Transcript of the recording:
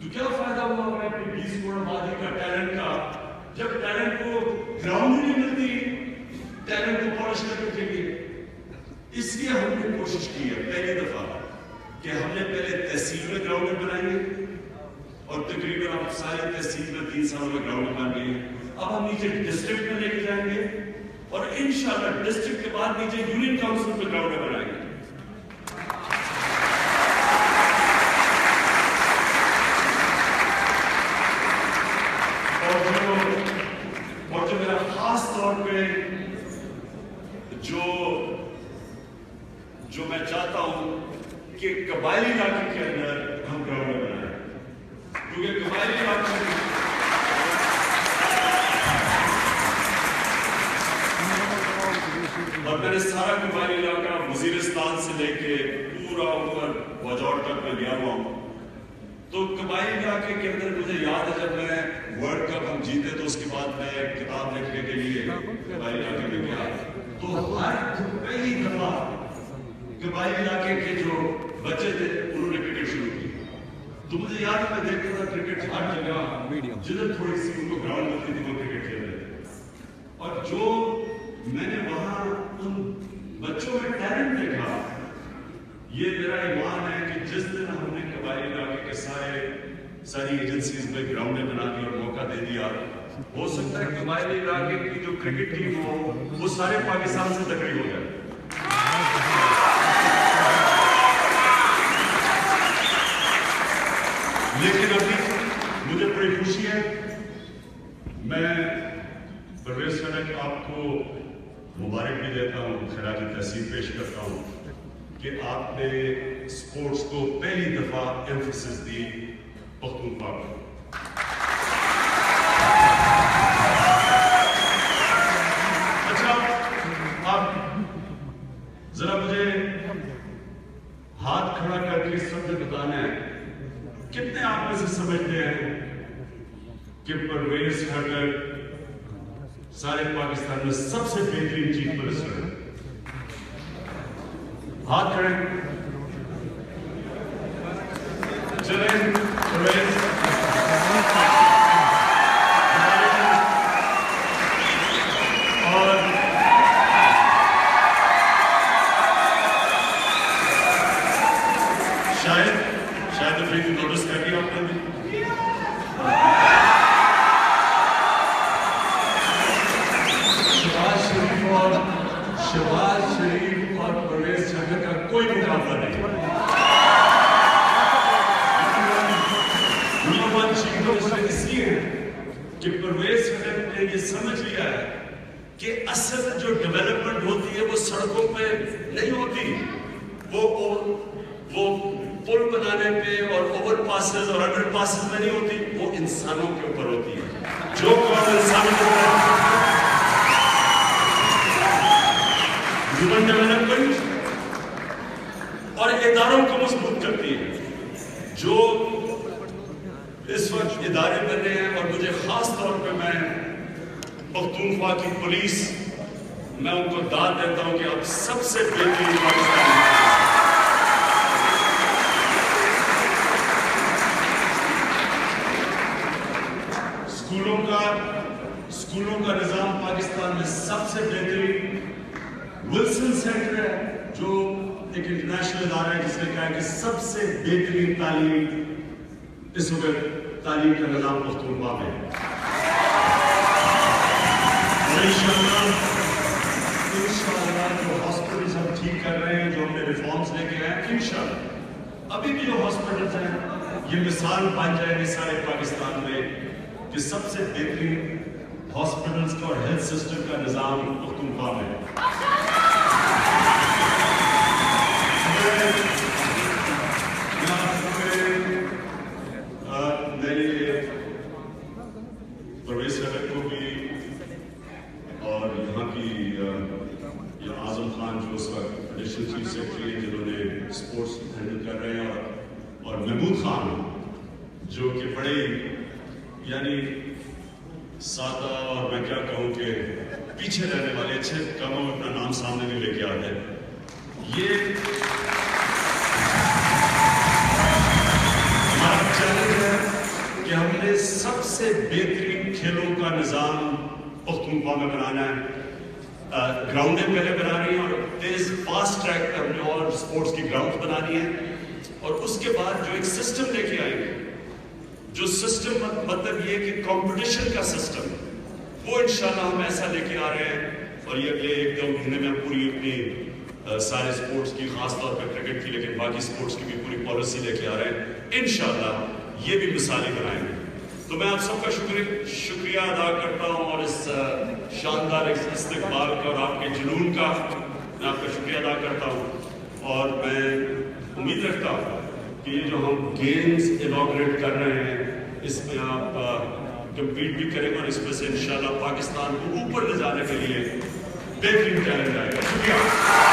تو کیا فائدہ ہوا ہمیں اپنی 20 کروڑ آبادی کا ٹیلنٹ کا جب ٹیلنٹ کو گراؤنڈ ہی نہیں ملتی ٹیلنٹ کو پالش کرنے کے لیے. اس لیے ہم نے کوشش کی ہے پہلی دفعہ کہ ہم نے پہلے تحصیل میں گراؤنڈ بنائیں گے اور تقریباً اب سارے تحصیل میں 3 سالوں میں گراؤنڈ بن گئے ہیں. اب ہم نیچے ڈسٹرکٹ میں لے کے جائیں گے اور انشاءاللہ ڈسٹرکٹ کے بعد نیچے یونین کاؤنسل میں گراؤنڈ بنائیں گے. اور جو میرا خاص طور پہ جو میں چاہتا ہوں کہ قبائلی علاقے کے اندر ہم گراؤنڈ بنائیں کیونکہ قبائلی علاقے اور میں نے سارا قبائلی علاقہ وزیرستان سے لے کے پورا اوپر واجوڑ تک میں گیا ہوا ہوں. تو قبائلی علاقے کے اندر مجھے یاد ہے جب میں ورلڈ کپ ہم جیتے تو اس کے بعد میں ایک کتاب لکھنے کے لیے قبائلی علاقے میں گیا تو ہر پہلی دفعہ قبائلی علاقے کے جو بچے تھے انہوں نے کرکٹ شروع کی. تو مجھے یاد ہے میں دیکھتا تھا کرکٹ ہر جگہ جدھر تھوڑی سی ان کو گراؤنڈ ملتی تھی وہ کرکٹ کھیل رہے تھے. اور جو میں نے وہاں ان بچوں میں ٹیلنٹ دیکھا یہ میرا ایمان ہے کہ جس دن ہم نے قبائلی علاقے کے ساری ایجنسیز میں گراؤنڈیں بنا دی اور موقع دے دیا ہو سکتا ہے قبائلی علاقے کی جو کرکٹ ٹیم ہو وہ سارے پاکستان سے تکڑی ہو جائے. لیکن ابھی مجھے بڑی خوشی ہے میں پرویز خٹک آپ کو مبارک بھی دیتا ہوں خراج تحسین پیش کرتا ہوں کہ آپ نے اسپورٹس کو پہلی دفعہ ایمفیسس دی پختونخوا کو. اچھا آپ ذرا مجھے ہاتھ کھڑا کر کے سب سے بتانا ہے کتنے آپ میں سے سمجھتے ہیں کہ پرویز خٹک سارے پاکستان میں سب سے بہترین چیف منسٹر ہے. ہاتھ کھڑے چلیں پرویز اور شاید افریقی نوٹس کر دیا آپ نے بھی. شہباز شریف اور پرویز خٹک کا کوئی مقابلہ نہیں. نمبر 1 چیف منسٹر اس لیے ہے کہ پرویز خٹک نے یہ سمجھ لیا ہے کہ اصل جو ڈیولپمنٹ ہوتی ہے وہ سڑکوں پہ نہیں ہوتی وہ پل بنانے پہ اور اوور پاسز اور انڈر پاسز میں نہیں ہوتی وہ انسانوں کے اوپر ہوتی ہے. جو قوم انسانوں کے اوپر ہیومن ڈیولپمنٹ اور اداروں کو مضبوط کرتی ہے. جو اس وقت ادارے بن رہے ہیں اور مجھے خاص طور پہ میں پختونخوا کی پولیس میں ان کو داد دیتا ہوں کہ آپ سب سے بہترین پاکستان اسکولوں کا نظام پاکستان میں سب سے بہترین ولسن سینٹر ہے جو ایک انٹرنیشنل ادارہ ہے جس نے کہا ہے کہ سب سے بہترین تعلیم اس وقت تعلیم کا نظام پختونخوا میں ہے. اور انشاءاللہ جو ہاسپٹلز ہم ٹھیک کر رہے ہیں جو ہم نے ریفارمز لے کے آئے انشاءاللہ ابھی بھی جو ہاسپٹلز ہیں یہ مثال بن جائیں گے سارے پاکستان میں کہ سب سے بہترین ہاسپٹلز کا اور ہیلتھ سسٹم کا نظام پختونخوا میں ہے. پرویز خٹک کو بھی اور یہاں کی اعظم خان جو اس وقت ایڈیشنل چیف سیکرٹری ہیں جنہوں نے اسپورٹس ہینڈل کر رہے ہیں اور محمود خان جو کہ بڑے یعنی سادہ اور میں کیا کہوں کہ پیچھے رہنے والے اچھے کاموں میں اپنا نام سامنے نہیں لے کے آتے ہیں. یہ ہمارا چیلنج ہے کہ ہم نے سب سے بہترین کھیلوں کا نظام پختونخوا میں بنانا ہے. گراؤنڈیں پہلے بنانی ہیں اور تیز فاسٹ ٹریک پہ ہم نے اور اسپورٹس کی گراؤنڈ بنانی ہے. اور اس کے بعد جو ایک سسٹم لے کے آئیں گے, جو سسٹم مطلب یہ کہ کمپٹیشن کا سسٹم, وہ انشاءاللہ ہم ایسا لے کے آ رہے ہیں. اور یہ اگلے 1-2 مہینے میں پوری اپنی سارے اسپورٹس کی, خاص طور پہ کرکٹ کی لیکن باقی اسپورٹس کی بھی پوری پالیسی لے کے آ رہے ہیں. انشاءاللہ یہ بھی مثالی بنائیں گے. تو میں آپ سب کا شکریہ ادا کرتا ہوں, اور اس شاندار استقبال کا اور آپ کے جنون کا میں آپ کا شکریہ ادا کرتا ہوں. اور میں امید رکھتا ہوں کہ یہ جو ہم گیمز انوگریٹ کر رہے ہیں اس میں آپ کمپیٹ بھی کریں گے, اور اس میں سے انشاءاللہ پاکستان کو اوپر لے جانے کے لیے بہترین چیلنج آئے گا. شکریہ.